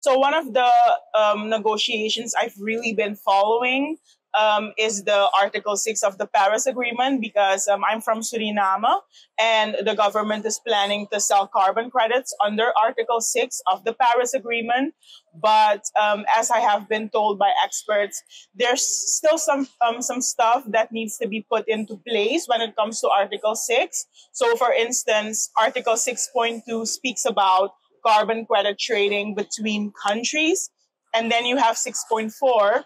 So one of the negotiations I've really been following is the Article 6 of the Paris Agreement, because I'm from Suriname and the government is planning to sell carbon credits under Article 6 of the Paris Agreement. But as I have been told by experts, there's still some stuff that needs to be put into place when it comes to Article 6. So for instance, Article 6.2 speaks about carbon credit trading between countries. And then you have 6.4,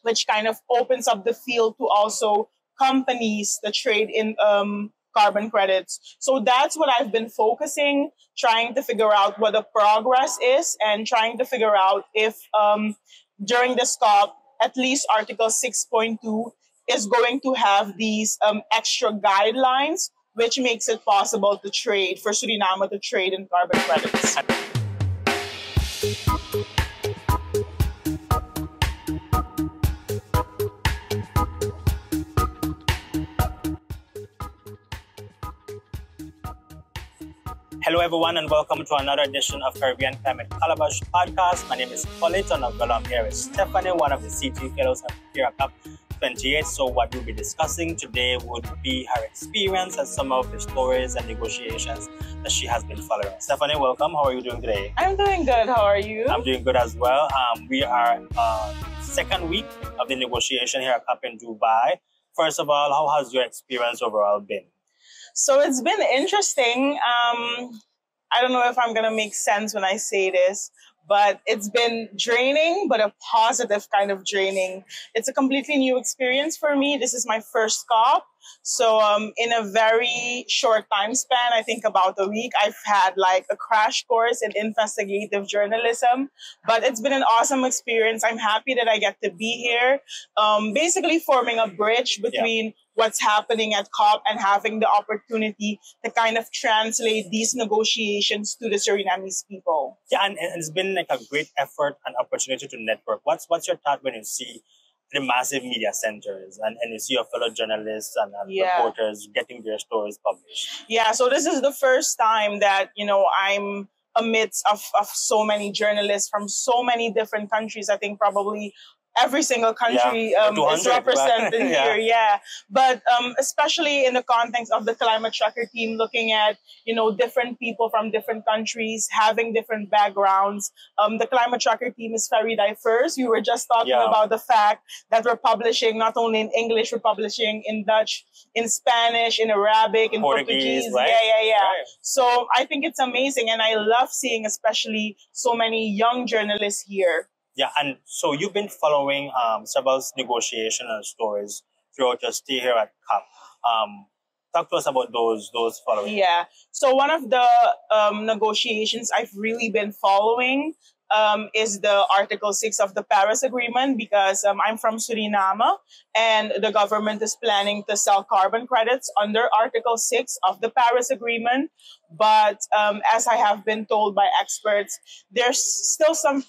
which kind of opens up the field to also companies that trade in carbon credits. So that's what I've been focusing, trying to figure out what the progress is and trying to figure out if during the COP, at least Article 6.2 is going to have these extra guidelines, which makes it possible to trade, for Suriname to trade in carbon credits. Hello, everyone, and welcome to another edition of Caribbean Climate Calabash Podcast. My name is Hipolito Novelo. I'm here with Stefanie, one of the CT fellows here at Ep.11. So what we'll be discussing today would be her experience and some of the stories and negotiations that she has been following. Stefanie, welcome. How are you doing today? I'm doing good. How are you? I'm doing good as well. We are second week of the negotiation here at Cap in Dubai. First of all, how has your experience overall been? So it's been interesting. I don't know if I'm going to make sense when I say this, but it's been draining, but a positive kind of draining. It's a completely new experience for me. This is my first COP. So in a very short time span, I think about a week, I've had like a crash course in investigative journalism. But it's been an awesome experience. I'm happy that I get to be here, basically forming a bridge between what's happening at COP and having the opportunity to kind of translate these negotiations to the Surinamese people. Yeah, and it's been like a great effort and opportunity to network. What's your thought when you see the massive media centers and you see your fellow journalists and reporters getting their stories published? Yeah, so this is the first time that, I'm amidst of so many journalists from so many different countries. I think probably every single country is represented here, But especially in the context of the climate tracker team, looking at, different people from different countries, having different backgrounds. The climate tracker team is very diverse. We were just talking about the fact that we're publishing not only in English, we're publishing in Dutch, in Spanish, in Arabic, in Portuguese. Right. So I think it's amazing. And I love seeing especially so many young journalists here. Yeah, and so you've been following several negotiation and stories throughout your stay here at COP. Talk to us about those following. Yeah, so one of the negotiations I've really been following is the Article 6 of the Paris Agreement, because I'm from Suriname and the government is planning to sell carbon credits under Article 6 of the Paris Agreement. But as I have been told by experts, there's still some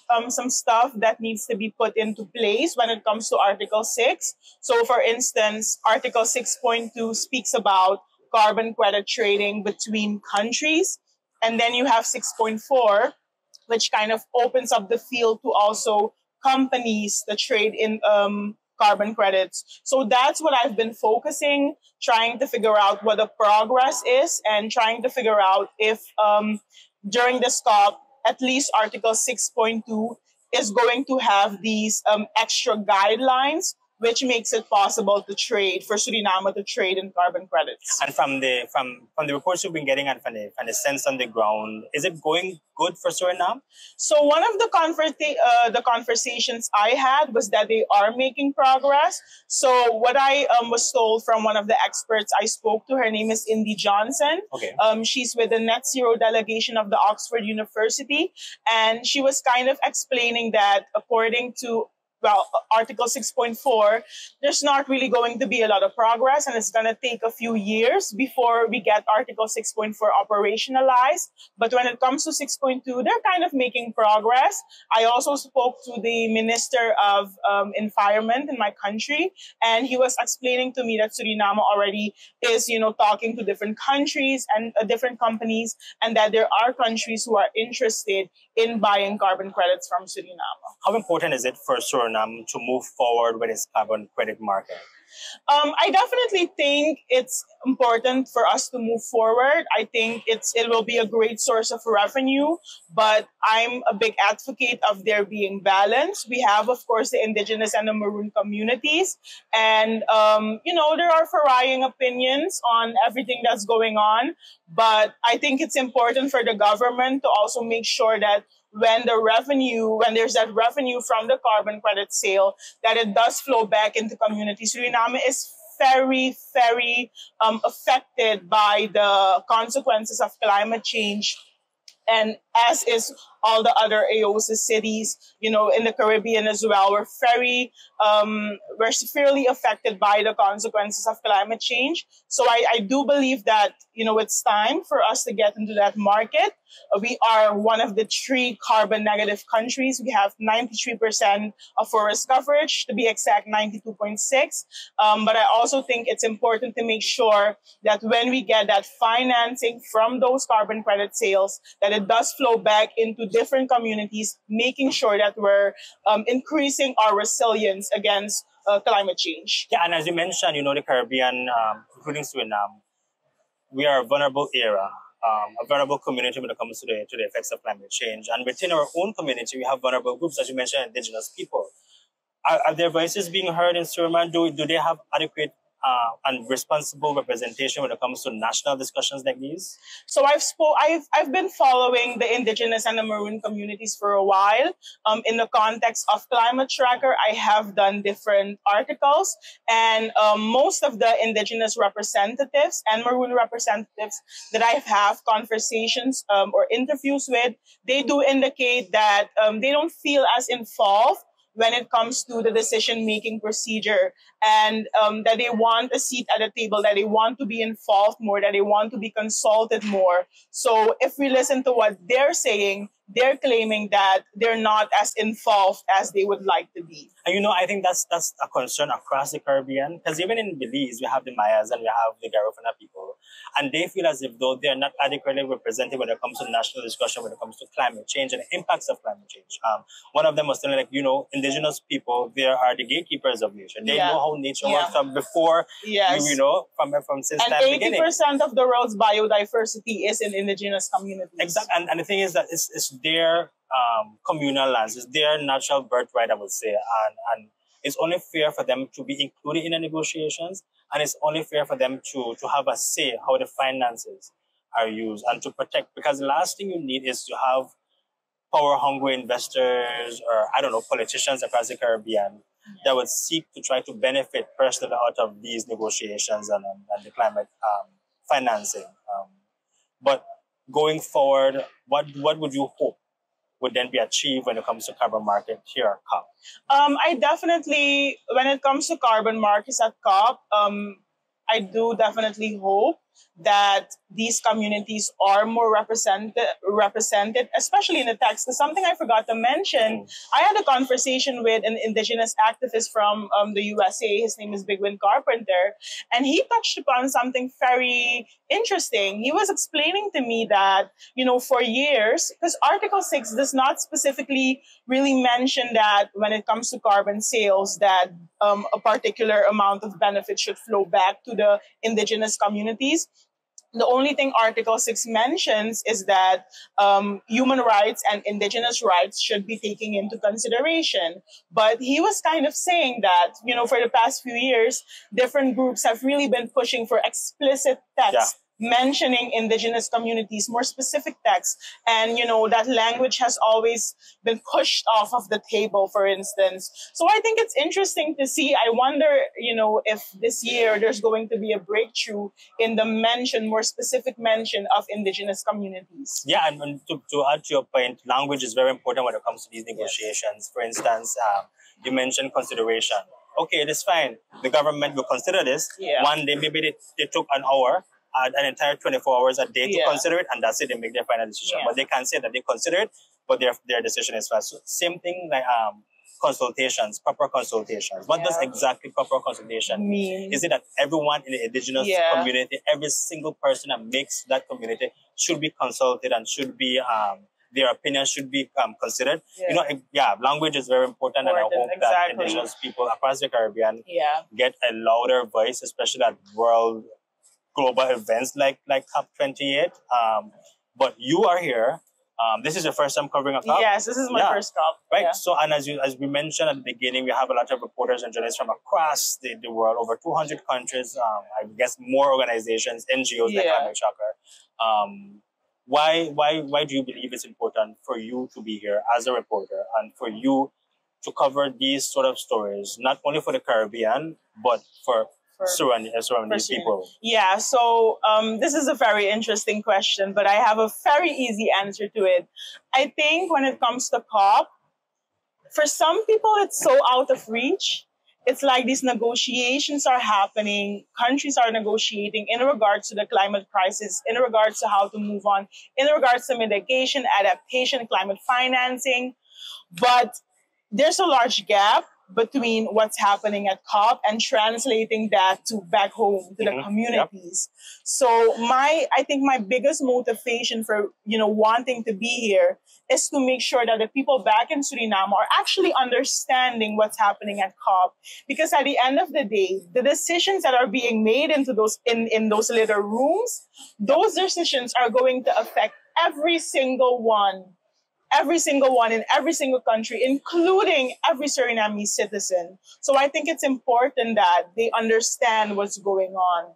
stuff that needs to be put into place when it comes to Article 6. So for instance, Article 6.2 speaks about carbon credit trading between countries. And then you have 6.4, which kind of opens up the field to also companies that trade in carbon credits. So that's what I've been focusing, trying to figure out what the progress is and trying to figure out if during this COP, at least Article 6.2 is going to have these extra guidelines, which makes it possible to trade, for Suriname to trade in carbon credits. And from the reports you've been getting and from the sense on the ground, is it going good for Suriname? So one of the conversations I had was that they are making progress. So what I was told from one of the experts I spoke to, her name is Indy Johnson. Okay. She's with the Net Zero delegation of the Oxford University. And she was kind of explaining that according to Article 6.4, there's not really going to be a lot of progress, and it's going to take a few years before we get Article 6.4 operationalized. But when it comes to 6.2, they're kind of making progress. I also spoke to the Minister of Environment in my country, and he was explaining to me that Suriname already is, talking to different countries and different companies, and that there are countries who are interested in buying carbon credits from Suriname. How important is it for Suriname to move forward with its carbon credit market? I definitely think it's important for us to move forward. I think it will be a great source of revenue, but I'm a big advocate of there being balance. We have, of course, the indigenous and the maroon communities, and there are varying opinions on everything that's going on. But I think it's important for the government to also make sure that when there's that revenue from the carbon credit sale, that it does flow back into communities. Suriname is very, very affected by the consequences of climate change, and as is all the other AOSIS cities, in the Caribbean as well. We're severely affected by the consequences of climate change. So I do believe that, it's time for us to get into that market. We are one of the 3 carbon negative countries. We have 93% of forest coverage, to be exact, 92.6. But I also think it's important to make sure that when we get that financing from those carbon credit sales, that it does flow back into different communities, making sure that we're increasing our resilience against climate change. Yeah, and as you mentioned, the Caribbean, including Suriname, we are a vulnerable area, a vulnerable community when it comes to the effects of climate change. And within our own community, we have vulnerable groups, as you mentioned, indigenous people. Are their voices being heard in Suriname? Do they have adequate and responsible representation when it comes to national discussions like these? So I've been following the indigenous and the maroon communities for a while. In the context of Climate Tracker, I have done different articles, and most of the indigenous representatives and maroon representatives that I have conversations or interviews with, they do indicate that they don't feel as involved when it comes to the decision-making procedure, and that they want a seat at the table, that they want to be involved more, that they want to be consulted more. So if we listen to what they're saying, they're claiming that they're not as involved as they would like to be. And I think that's a concern across the Caribbean, because even in Belize, we have the Mayas and we have the Garifuna people, and they feel as if though they're not adequately represented when it comes to national discussion, when it comes to climate change and the impacts of climate change. One of them was telling indigenous people, they are the gatekeepers of nature. They know how nature works from before, from since time beginning. And 80% of the world's biodiversity is in indigenous communities. Exactly, and the thing is that it's their communal lands, it's their natural birthright, I would say, and it's only fair for them to be included in the negotiations, and it's only fair for them to have a say how the finances are used and to protect, because the last thing you need is to have power-hungry investors or, politicians across the Caribbean that would seek to try to benefit personally out of these negotiations and the climate financing. But going forward, what would you hope would then be achieved when it comes to carbon market here at COP? I definitely, when it comes to carbon markets at COP, I do definitely hope that these communities are more represented, especially in the text. Because something I forgot to mention, I had a conversation with an indigenous activist from the USA. His name is Bigwin Carpenter, and he touched upon something very interesting. He was explaining to me that, for years, because Article 6 does not specifically really mention that when it comes to carbon sales, that a particular amount of benefit should flow back to the indigenous communities. The only thing Article 6 mentions is that human rights and indigenous rights should be taken into consideration. But he was kind of saying that, for the past few years, different groups have really been pushing for explicit text mentioning indigenous communities, more specific texts. And, that language has always been pushed off of the table, for instance. So I think it's interesting to see. I wonder, if this year there's going to be a breakthrough in the more specific mention of indigenous communities. Yeah, and to add to your point, language is very important when it comes to these negotiations. Yes. For instance, you mentioned consideration. Okay, that's fine. The government will consider this. Yeah. One day, maybe they took an hour, an entire 24 hours a day to consider it, and that's it. They make their final decision. Yeah. But they can't say that they consider it, but their decision is fast. So same thing like consultations, proper consultations. What does exactly proper consultation mean? Is it that everyone in the indigenous community, every single person that makes that community should be consulted and should be their opinion should be considered? Language is very important, and I hope that indigenous people across the Caribbean get a louder voice, especially at world global events like COP28. But you are here. This is your first time covering a COP? Yes, this is my first COP. Right. Yeah. So, and as we mentioned at the beginning, we have a lot of reporters and journalists from across the world, over 200 countries, I guess more organizations, NGOs like Climate Tracker. Why do you believe it's important for you to be here as a reporter and for you to cover these sort of stories, not only for the Caribbean, but for surrounding people? Yeah, so this is a very interesting question, but I have a very easy answer to it. I think when it comes to COP, for some people, it's so out of reach. It's like these negotiations are happening, countries are negotiating in regards to the climate crisis, in regards to how to move on, in regards to mitigation, adaptation, climate financing. But there's a large gap between what's happening at COP and translating that to back home to the communities. Yep. So I think my biggest motivation for, wanting to be here is to make sure that the people back in Suriname are actually understanding what's happening at COP. Because at the end of the day, the decisions that are being made into those in those little rooms, those decisions are going to affect every single one in every single country, including every Surinamese citizen. So I think it's important that they understand what's going on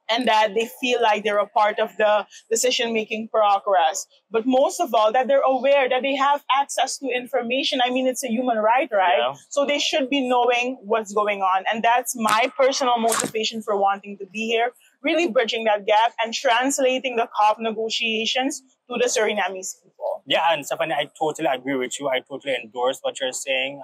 and that they feel like they're a part of the decision-making progress. But most of all, that they're aware that they have access to information. I mean, it's a human right? Yeah. So they should be knowing what's going on. And that's my personal motivation for wanting to be here, really bridging that gap and translating the COP negotiations to the Surinamese people. Yeah, and Stefanie, I totally agree with you. I totally endorse what you're saying.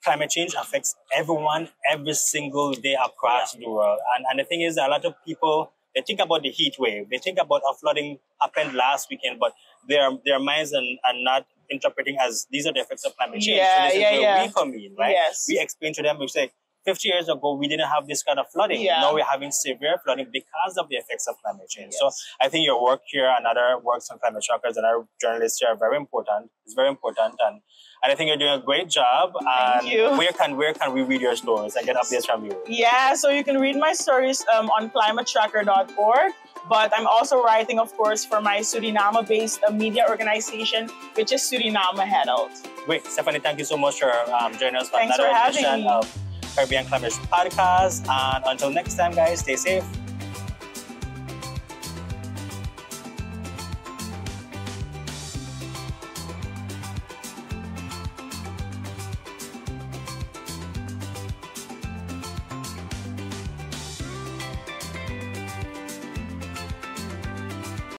Climate change affects everyone every single day across the world. And the thing is, a lot of people, they think about the heat wave. They think about how flooding happened last weekend, but their minds are not interpreting as these are the effects of climate change. So this is where we come in, right? Yes. We explain to them, we say, 50 years ago, we didn't have this kind of flooding. Yeah. Now we're having severe flooding because of the effects of climate change. Yes. So I think your work here and other works on climate trackers and our journalists here are very important. It's very important. And I think you're doing a great job. Thank you. Where can we read your stories and get updates from you? Yeah, so you can read my stories on climatetracker.org. But I'm also writing, of course, for my Suriname-based media organization, which is Suriname Herald. Great. Stefanie, thank you so much for joining us for another edition of Caribbean Climate Podcast. And until next time, guys, stay safe.